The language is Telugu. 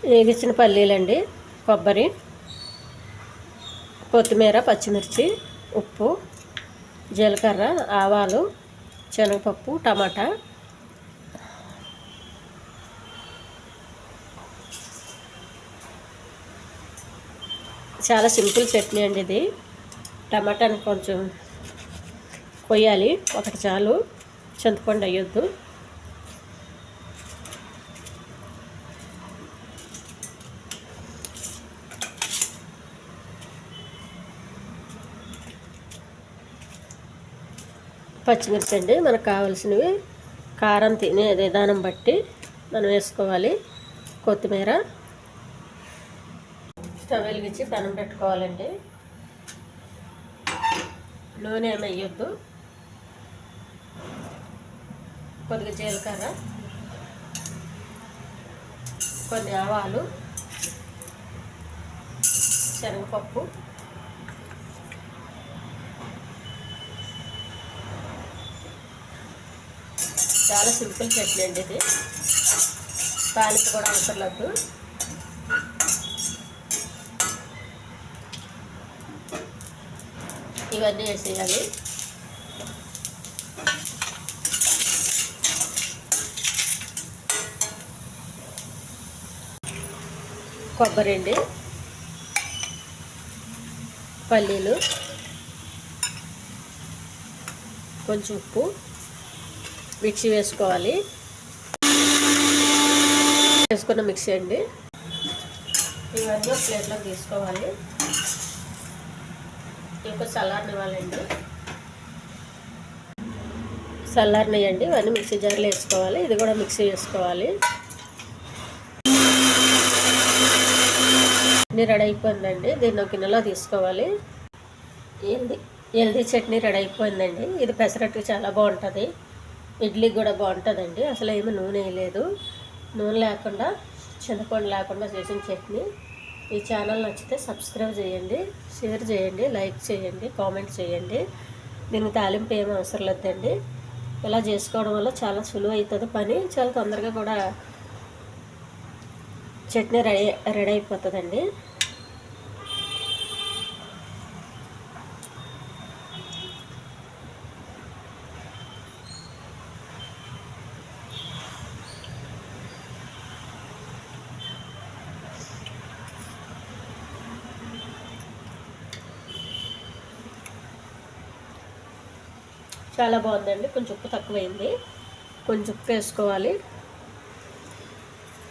వేగించిన పల్లీలండి, కొబ్బరి, కొత్తిమీర, పచ్చిమిర్చి, ఉప్పు, జీలకర్ర, ఆవాలు, శనగపప్పు, టమాటా. చాలా సింపుల్ చట్నీ అండి ఇది. టమాటాని కొంచెం కొయ్యాలి, ఒకటి చాలు, చింతపండు వేయొద్దు. పచ్చిమిర్చి అండి, మనకు కావాల్సినవి కారం తినే విధానం బట్టి మనం వేసుకోవాలి. కొత్తిమీర. స్టవ్ వెలిగించి పెనం పెట్టుకోవాలండి. నూనె ఏమి వేయొద్దు. కొద్దిగా జీలకర్ర, కొన్ని ఆవాలు, శనగపప్పు, చాలా సింపుల్ చట్నీ అండి ఇది. తాలింపు కూడా అవసరం లేదు. ఇవన్నీ వేసేయాలి. కొబ్బరి అండి, పల్లీలు, కొంచెం ఉప్పు మిక్సీ వేసుకోవాలి. వేసుకున్న మిక్సీ అండి. ఇవన్నీ ఒక ప్లేట్లో తీసుకోవాలి. ఇంకా చల్లారనివ్వాలండి. చల్లారనివ్వండి. ఇవన్నీ మిక్సీ జార్లో వేసుకోవాలి. ఇది కూడా మిక్సీ వేసుకోవాలి. చట్నీ రెడీ అయిపోయిందండి. దీన్ని ఒక గిన్నెలో తీసుకోవాలి. హెల్దీ చట్నీ రెడీ అయిపోయిందండి. ఇది పెసరట్టు చాలా బాగుంటుంది, ఇడ్లీకి కూడా బాగుంటుందండి. అసలు ఏమి నూనె వేయలేదు. నూనె లేకుండా, చింతపండు లేకుండా చేసిన చట్నీ. ఈ ఛానల్ నచ్చితే సబ్స్క్రైబ్ చేయండి, షేర్ చేయండి, లైక్ చేయండి, కామెంట్ చేయండి. దీనికి తాలింపు ఏమీ అవసరం లేదండి. ఇలా చేసుకోవడం వల్ల చాలా సులువు అవుతుంది పని. చాలా తొందరగా కూడా చట్నీ రెడీ అయిపోతుందండి. చాలా బాగుందండి. కొంచెం ఉప్పు తక్కువైంది, కొంచెం ఉప్పు వేసుకోవాలి.